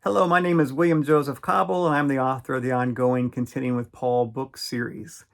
Hello, my name is William Joseph Cobble, and I'm the author of the ongoing Contending with Paul book series.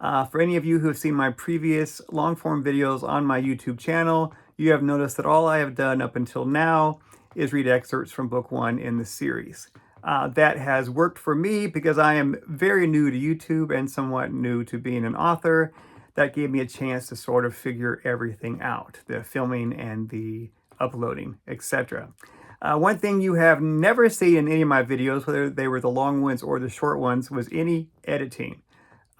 For any of you who have seen my previous long-form videos on my YouTube channel, you have noticed that all I have done up until now is read excerpts from book one in the series. That has worked for me because I am very new to YouTube and somewhat new to being an author. That gave me a chance to sort of figure everything out, the filming and the uploading, etc. One thing you have never seen in any of my videos, whether they were the long ones or the short ones, was any editing.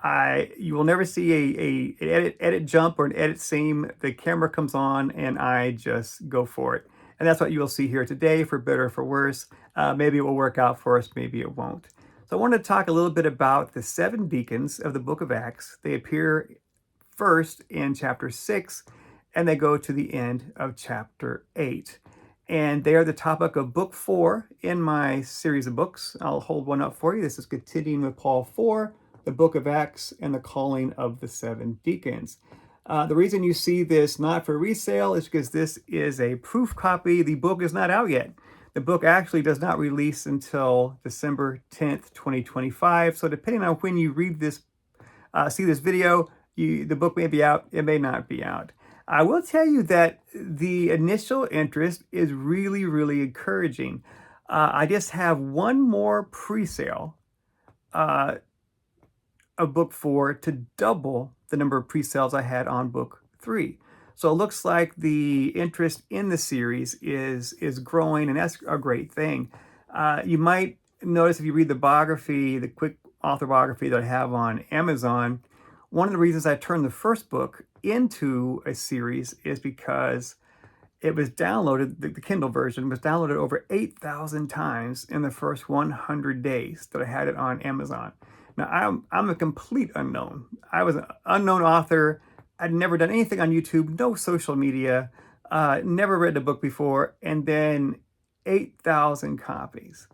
You will never see an edit jump or an edit seam. The camera comes on and I just go for it. And that's what you will see here today, for better or for worse. Maybe it will work out for us, maybe it won't. So I want to talk a little bit about the seven deacons of the book of Acts. They appear first in chapter 6, and they go to the end of chapter 8. And they are the topic of book 4 in my series of books. I'll hold one up for you. This is Contending with Paul 4, the book of Acts, and the calling of the seven deacons. The reason you see this not for resale is because this is a proof copy. The book is not out yet. The book actually does not release until December 10th, 2025. So depending on when you read this, see this video, the book may be out, it may not be out. I will tell you that the initial interest is really, really encouraging. I just have one more pre-sale of book 4 to double the number of pre-sales I had on book 3. So it looks like the interest in the series is growing, and that's a great thing. You might notice if you read the biography, the quick author biography that I have on Amazon, one of the reasons I turned the first book into a series is because it was downloaded, the Kindle version was downloaded over 8,000 times in the first 100 days that I had it on Amazon. Now, I'm a complete unknown. I was an unknown author. I'd never done anything on YouTube, no social media, never read a book before, and then 8,000 copies.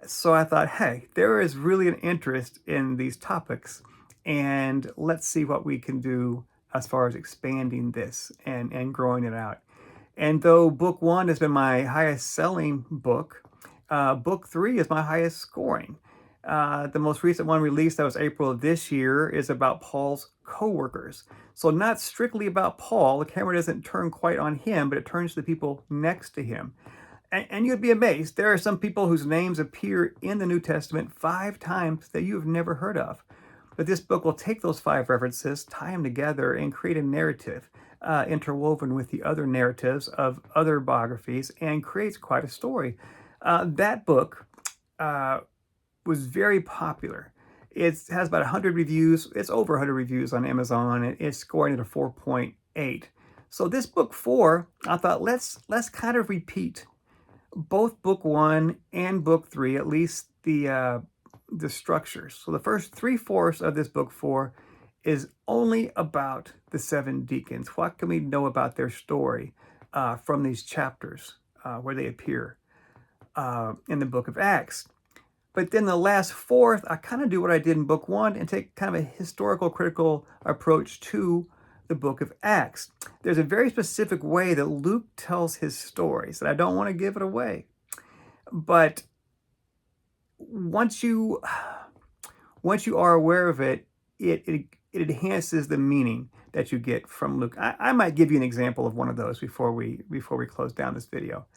So I thought, hey, there is really an interest in these topics, and let's see what we can do as far as expanding this and growing it out. And though book 1 has been my highest selling book, book 3 is my highest scoring. The most recent one released, that was April of this year, is about Paul's co-workers. So not strictly about Paul. The camera doesn't turn quite on him, but it turns to the people next to him. And you'd be amazed. There are some people whose names appear in the New Testament 5 times that you have never heard of. But this book will take those 5 references, tie them together, and create a narrative interwoven with the other narratives of other biographies, and creates quite a story. That book was very popular. It has about 100 reviews. It's over 100 reviews on Amazon, and it's scoring at a 4.8. So this book 4, I thought, let's kind of repeat both book 1 and book 3, at least the structures. So the first 3/4 of this book 4 is only about the seven deacons. What can we know about their story from these chapters where they appear in the book of Acts? But then the last fourth, I kind of do what I did in book 1 and take kind of a historical critical approach to the book of Acts. There's a very specific way that Luke tells his stories, and I don't want to give it away. But once you are aware of it, it enhances the meaning that you get from Luke. I might give you an example of one of those before we close down this video.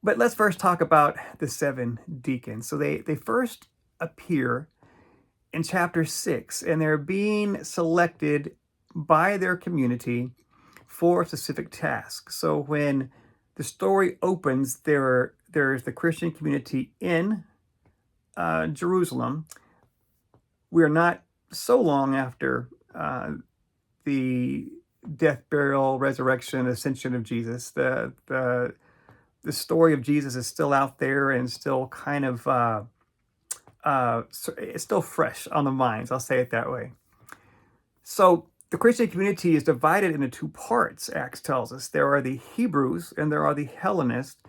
But let's first talk about the seven deacons. So they first appear in chapter 6, and they're being selected by their community for a specific task. So when the story opens, there's the Christian community in Jerusalem. We are not so long after the death, burial, resurrection, ascension of Jesus. The story of Jesus is still out there and still kind of it's still fresh on the minds. I'll say it that way. So the Christian community is divided into 2 parts, Acts tells us. There are the Hebrews and there are the Hellenists.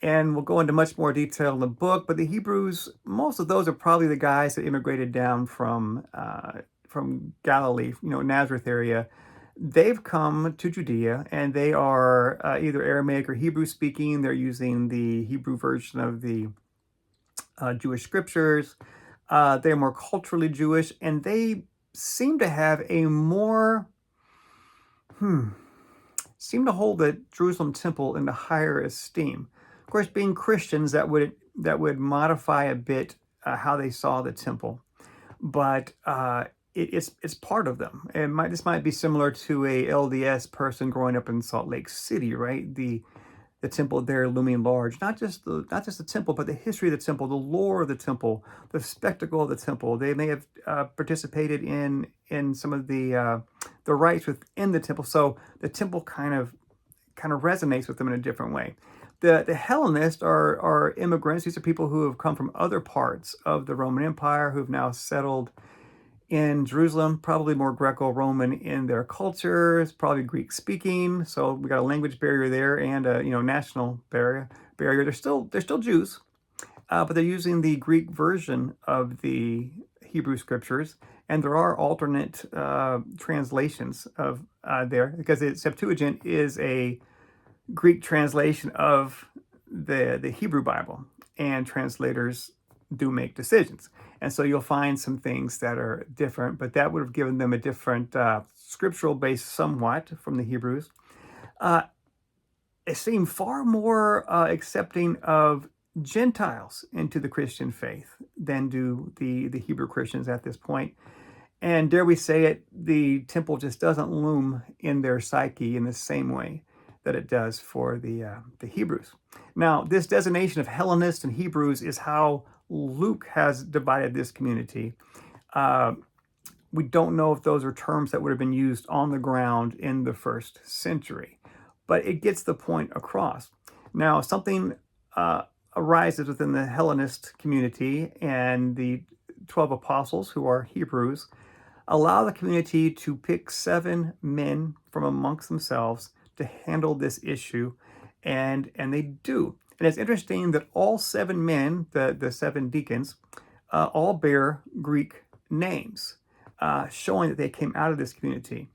And we'll go into much more detail in the book, but the Hebrews, most of those are probably the guys that immigrated down from Galilee, Nazareth area. They've come to Judea, and they are either Aramaic or Hebrew speaking. They're using the Hebrew version of the Jewish scriptures. They're more culturally Jewish, and they seem to have a more, seem to hold the Jerusalem temple in the higher esteem. Of course, being Christians, that would modify a bit how they saw the temple, but it's part of them. This might be similar to a LDS person growing up in Salt Lake City, right? The temple there looming large, not just the temple, but the history of the temple, the lore of the temple, the spectacle of the temple. They may have participated in some of the rites within the temple, so the temple kind of resonates with them in a different way. The Hellenists are immigrants. These are people who have come from other parts of the Roman Empire who've now settled in Jerusalem, probably more Greco-Roman in their cultures, probably Greek-speaking. So we got a language barrier there and a national barrier. They're still Jews, but they're using the Greek version of the Hebrew scriptures, and there are alternate translations of there, because the Septuagint is a Greek translation of the Hebrew Bible, and translators do make decisions. And so you'll find some things that are different, but that would have given them a different scriptural base somewhat from the Hebrews. It seemed far more accepting of Gentiles into the Christian faith than do the Hebrew Christians at this point. And dare we say it, the temple just doesn't loom in their psyche in the same way that it does for the Hebrews. Now, this designation of Hellenists and Hebrews is how Luke has divided this community. We don't know if those are terms that would have been used on the ground in the first century, but it gets the point across. Now, something arises within the Hellenist community, and the 12 apostles, who are Hebrews, allow the community to pick 7 men from amongst themselves to handle this issue, and they do. And it's interesting that all 7 men, the 7 deacons, all bear Greek names, showing that they came out of this community.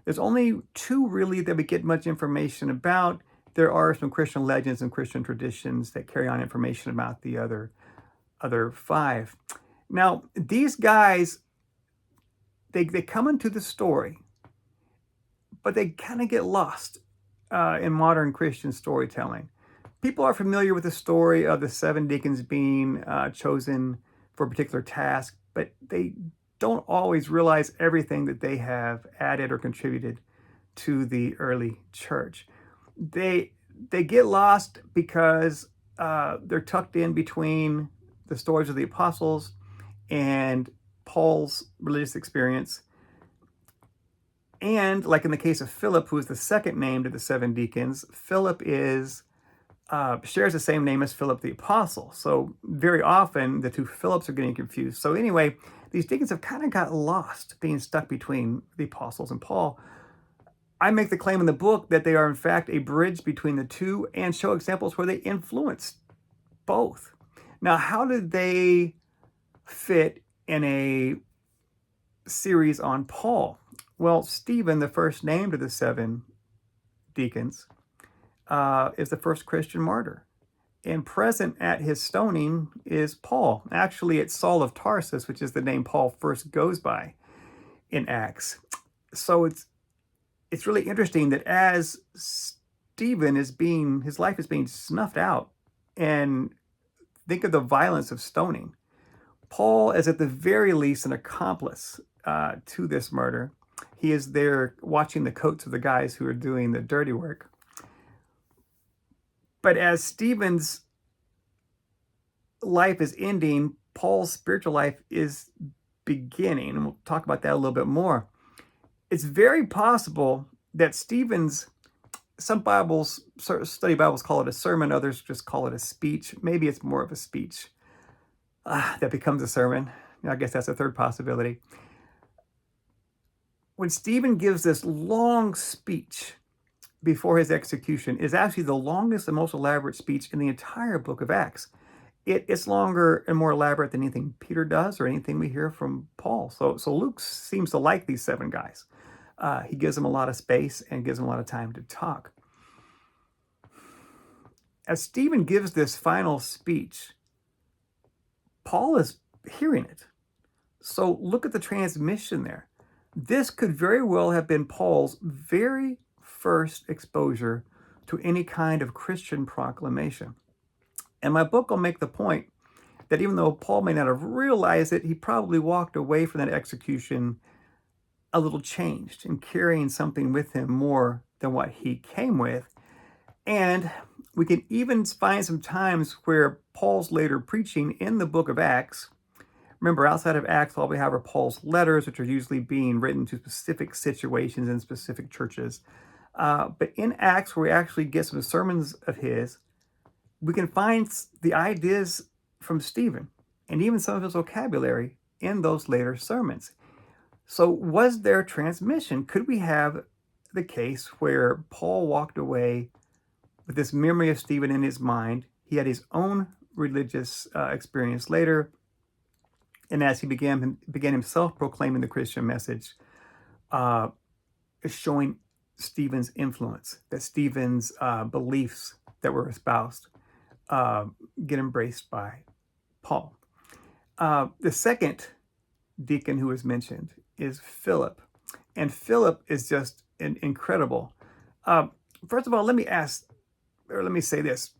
There's only 2 really that we get much information about. There are some Christian legends and Christian traditions that carry on information about the other 5. Now, these guys, they come into the story, but they kind of get lost in modern Christian storytelling. People are familiar with the story of the 7 deacons being chosen for a particular task, but they don't always realize everything that they have added or contributed to the early church. They get lost because they're tucked in between the stories of the apostles and Paul's religious experience. And like in the case of Philip, who is the second named of the 7 deacons, Philip shares the same name as Philip the Apostle. So very often the 2 Philips are getting confused. So anyway, these deacons have kind of got lost being stuck between the apostles and Paul. I make the claim in the book that they are in fact a bridge between the 2 and show examples where they influenced both. Now, how did they fit in a series on Paul? Well, Stephen, the first named of the 7 deacons, is the first Christian martyr. And present at his stoning is Paul. Actually, it's Saul of Tarsus, which is the name Paul first goes by in Acts. So it's really interesting that as Stephen his life is being snuffed out, and think of the violence of stoning, Paul is at the very least an accomplice to this murder. He is there watching the coats of the guys who are doing the dirty work. But as Stephen's life is ending, Paul's spiritual life is beginning. And we'll talk about that a little bit more. It's very possible that some study Bibles call it a sermon, others just call it a speech. Maybe it's more of a speech that becomes a sermon. I guess that's a third possibility. When Stephen gives this long speech before his execution, is actually the longest and most elaborate speech in the entire book of Acts. It's longer and more elaborate than anything Peter does or anything we hear from Paul. So Luke seems to like these 7 guys. He gives them a lot of space and gives them a lot of time to talk. As Stephen gives this final speech, Paul is hearing it. So look at the transmission there. This could very well have been Paul's very first exposure to any kind of Christian proclamation. And my book will make the point that even though Paul may not have realized it, he probably walked away from that execution a little changed and carrying something with him more than what he came with. And we can even find some times where Paul's later preaching in the book of Acts. Remember, outside of Acts, all we have are Paul's letters, which are usually being written to specific situations in specific churches. But in Acts, where we actually get some sermons of his, we can find the ideas from Stephen and even some of his vocabulary in those later sermons. So was there transmission? Could we have the case where Paul walked away with this memory of Stephen in his mind? He had his own religious experience later. And as he began himself proclaiming the Christian message, showing Stephen's influence, that Stephen's beliefs that were espoused get embraced by Paul. The second deacon who is mentioned is Philip. And Philip is just incredible. First of all, let me say this.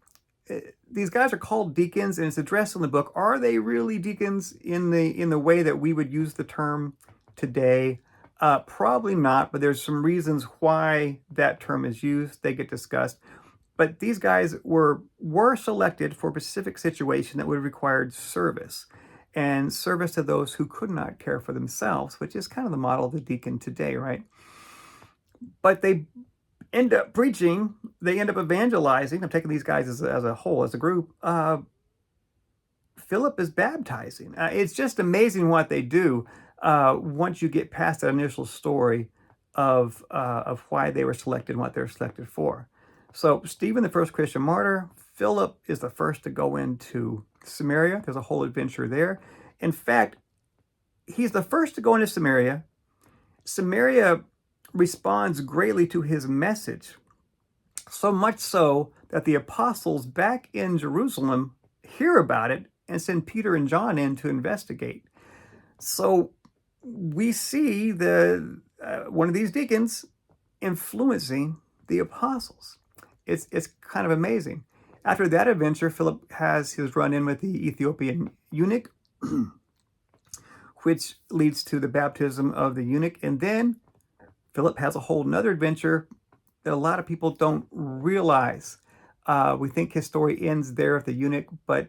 These guys are called deacons, and it's addressed in the book. Are they really deacons in the way that we would use the term today? Probably not, but there's some reasons why that term is used. They get discussed. But these guys were selected for a specific situation that would have required service, and service to those who could not care for themselves, which is kind of the model of the deacon today, right? But they end up preaching, they end up evangelizing. I'm taking these guys as a whole, as a group. Philip is baptizing. It's just amazing what they do once you get past that initial story of why they were selected and what they were selected for. So Stephen, the first Christian martyr. Philip is the first to go into Samaria. There's a whole adventure there. In fact, he's the first to go into Samaria. Samaria responds greatly to his message, so much so that the apostles back in Jerusalem hear about it and send Peter and John in to investigate. So we see one of these deacons influencing the apostles. It's kind of amazing. After that adventure, Philip has his run-in with the Ethiopian eunuch, which leads to the baptism of the eunuch. And then Philip has a whole nother adventure that a lot of people don't realize. We think his story ends there with the eunuch, but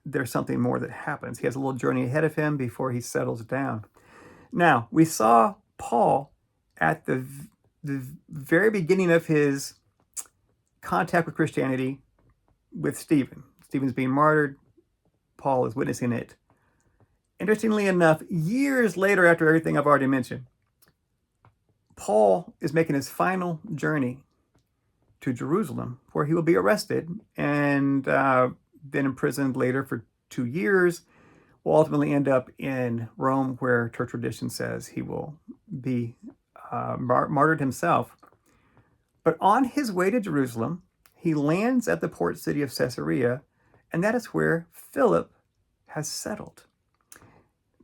there's something more that happens. He has a little journey ahead of him before he settles down. Now, we saw Paul at the very beginning of his contact with Christianity with Stephen. Stephen's being martyred. Paul is witnessing it. Interestingly enough, years later, after everything I've already mentioned, Paul is making his final journey to Jerusalem, where he will be arrested and then imprisoned later for 2 years. Will ultimately end up in Rome, where church tradition says he will be martyred himself. But on his way to Jerusalem, he lands at the port city of Caesarea, and that is where Philip has settled.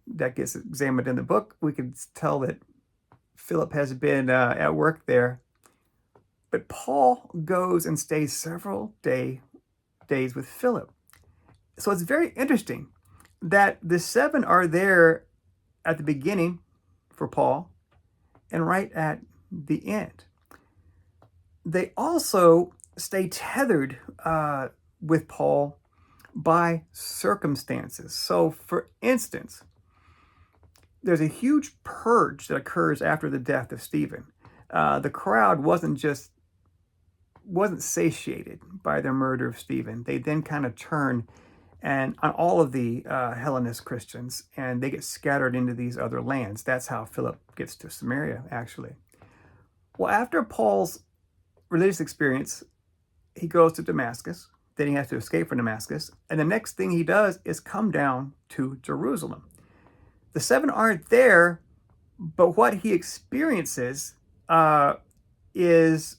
That gets examined in the book. We can tell that Philip has been at work there. But Paul goes and stays several days with Philip. So it's very interesting that the 7 are there at the beginning for Paul and right at the end. They also stay tethered with Paul by circumstances. So, for instance, there's a huge purge that occurs after the death of Stephen. The crowd wasn't satiated by their murder of Stephen. They then kind of turn on all of the Hellenist Christians, and they get scattered into these other lands. That's how Philip gets to Samaria, actually. Well, after Paul's religious experience, he goes to Damascus. Then he has to escape from Damascus. And the next thing he does is come down to Jerusalem. The 7 aren't there, but what he experiences is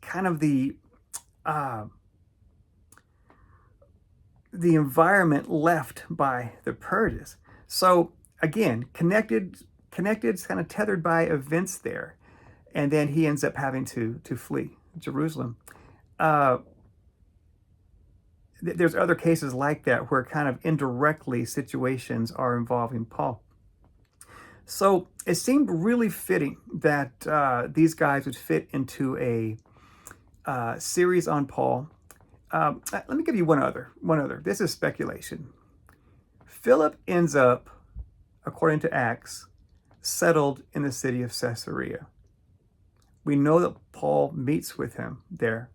kind of the the environment left by the purges. So again, connected, kind of tethered by events there. And then he ends up having to flee Jerusalem. There's other cases like that where kind of indirectly situations are involving Paul. So it seemed really fitting that these guys would fit into a series on Paul. Let me give you one other. This is speculation. Philip ends up, according to Acts, settled in the city of Caesarea. We know that Paul meets with him there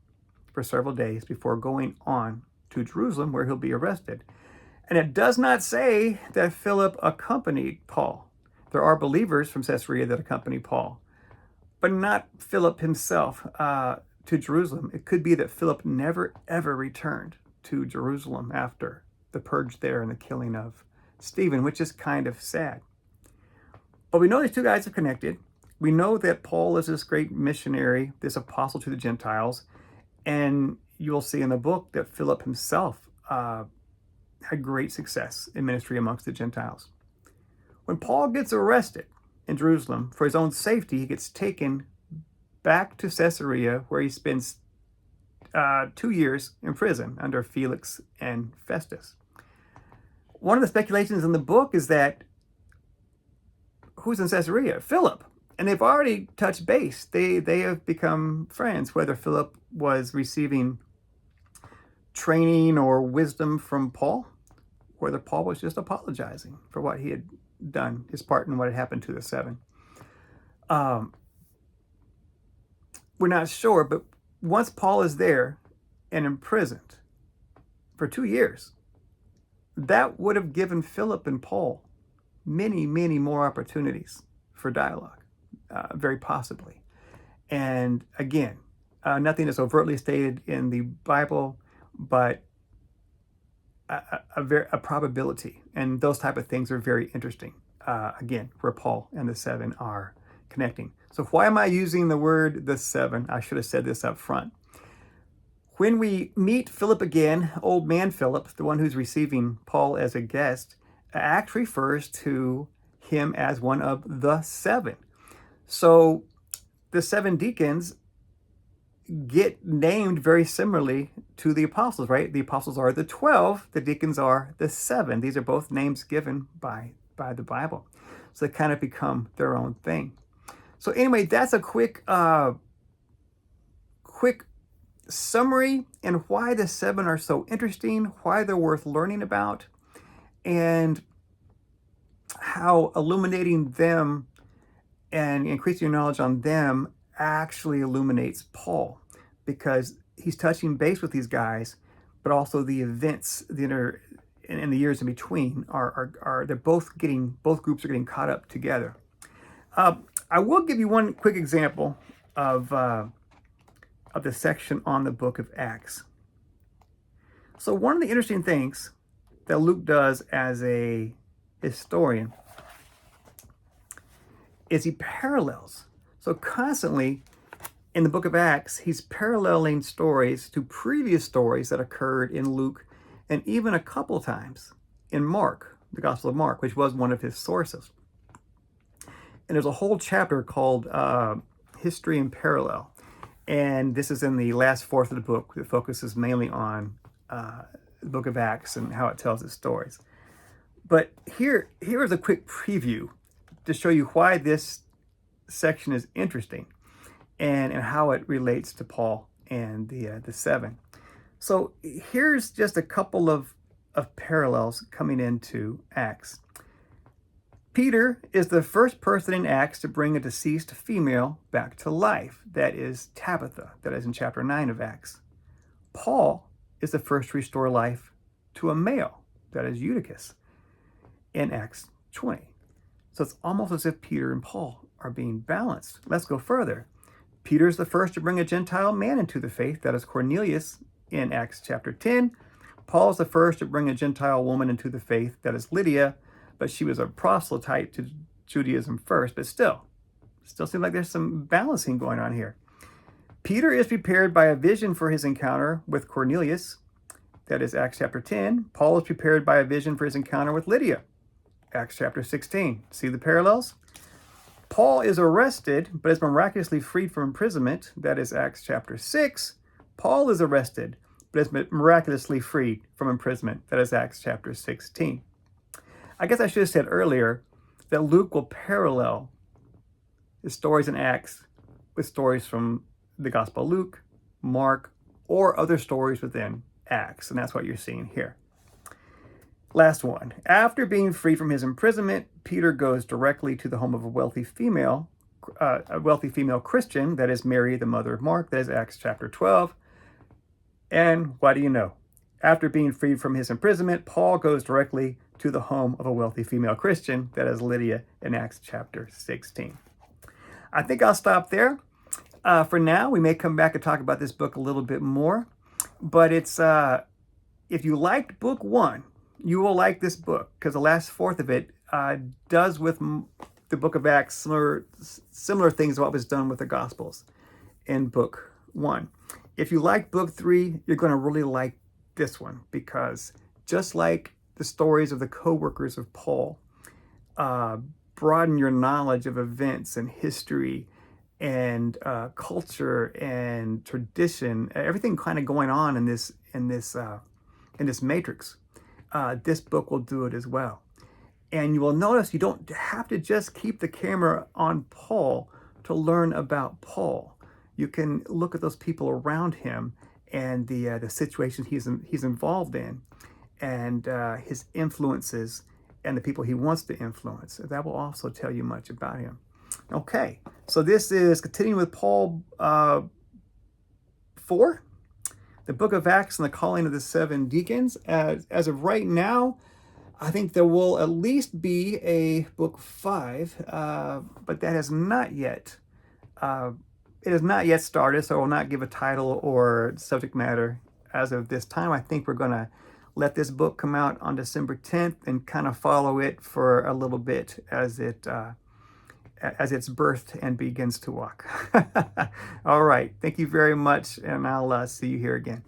for several days before going on to Jerusalem, where he'll be arrested. And it does not say that Philip accompanied Paul. There are believers from Caesarea that accompany Paul, but not Philip himself to Jerusalem. It could be that Philip never, ever returned to Jerusalem after the purge there and the killing of Stephen, which is kind of sad. But we know these two guys are connected. We know that Paul is this great missionary, this apostle to the Gentiles, and you'll see in the book that Philip himself had great success in ministry amongst the Gentiles. When Paul gets arrested in Jerusalem, for his own safety, he gets taken back to Caesarea, where he spends 2 years in prison under Felix and Festus. One of the speculations in the book is that who's in Caesarea? Philip. And they've already touched base. They have become friends, whether Philip was receiving training or wisdom from Paul, whether Paul was just apologizing for what he had done, his part in what had happened to the seven. We're not sure, but once Paul is there and imprisoned for 2 years, that would have given Philip and Paul many, many more opportunities for dialogue, very possibly. And again, nothing is overtly stated in the Bible, but a probability. And those type of things are very interesting, again, where Paul and the seven are connecting. So why am I using the word the seven? I should have said this up front. When we meet Philip again, old man Philip, the one who's receiving Paul as a guest, Acts refers to him as one of the seven. So the 7 deacons get named very similarly to the apostles, right? The apostles are the 12, the deacons are the 7. These are both names given by the Bible. So they kind of become their own thing. So anyway, that's a quick summary and why the 7 are so interesting, why they're worth learning about, and how illuminating them and increasing your knowledge on them actually illuminates Paul, because he's touching base with these guys, but also the events that are in the years in between are they're both groups are getting caught up together. I will give you one quick example of the section on the book of Acts. So one of the interesting things that Luke does as a historian is he parallels. So constantly in the book of Acts, he's paralleling stories to previous stories that occurred in Luke, and even a couple times in Mark, the Gospel of Mark, which was one of his sources. And there's a whole chapter called History in Parallel. And this is in the last fourth of the book that focuses mainly on the book of Acts and how it tells its stories. But here is a quick preview to show you why this section is interesting and how it relates to Paul and the 7. So here's just a couple of parallels coming into Acts. Peter is the first person in Acts to bring a deceased female back to life. That is Tabitha. That is in chapter 9 of Acts. Paul is the first to restore life to a male. That is Eutychus in Acts 20. So it's almost as if Peter and Paul are being balanced. Let's go further. Peter is the first to bring a Gentile man into the faith. That is Cornelius in Acts chapter 10. Paul is the first to bring a Gentile woman into the faith. That is Lydia, but she was a proselyte to Judaism first. But still seems like there's some balancing going on here. Peter is prepared by a vision for his encounter with Cornelius. That is Acts chapter 10. Paul is prepared by a vision for his encounter with Lydia. Acts chapter 16. See the parallels? Paul is arrested, but is miraculously freed from imprisonment. That is Acts chapter 6. Paul is arrested, but is miraculously freed from imprisonment. That is Acts chapter 16. I guess I should have said earlier that Luke will parallel the stories in Acts with stories from the Gospel of Luke, Mark, or other stories within Acts. And that's what you're seeing here. Last one. After being freed from his imprisonment, Peter goes directly to the home of a wealthy female Christian, that is Mary, the mother of Mark. That is Acts chapter 12. And what do you know? After being freed from his imprisonment, Paul goes directly to the home of a wealthy female Christian, that is Lydia, in Acts chapter 16. I think I'll stop there. For now, we may come back and talk about this book a little bit more. But it's if you liked book 1, you will like this book, because the last fourth of it does with the book of Acts similar things to what was done with the Gospels in book 1. If you like book 3, you're going to really like this one, because just like the stories of the co-workers of Paul broaden your knowledge of events and history and culture and tradition, everything kind of going on in this matrix. This book will do it as well. And you will notice you don't have to just keep the camera on Paul to learn about Paul. You can look at those people around him and the situations he's involved in, and his influences and the people he wants to influence. That will also tell you much about him. Okay, so this is Continuing with Paul 4. The book of Acts and the Calling of the Seven Deacons. As of right now, I think there will at least be a book 5, but that has not yet. It has not yet started, so I will not give a title or subject matter as of this time. I think we're going to let this book come out on December 10th and kind of follow it for a little bit as it's birthed and begins to walk. All right. Thank you very much, and I'll see you here again.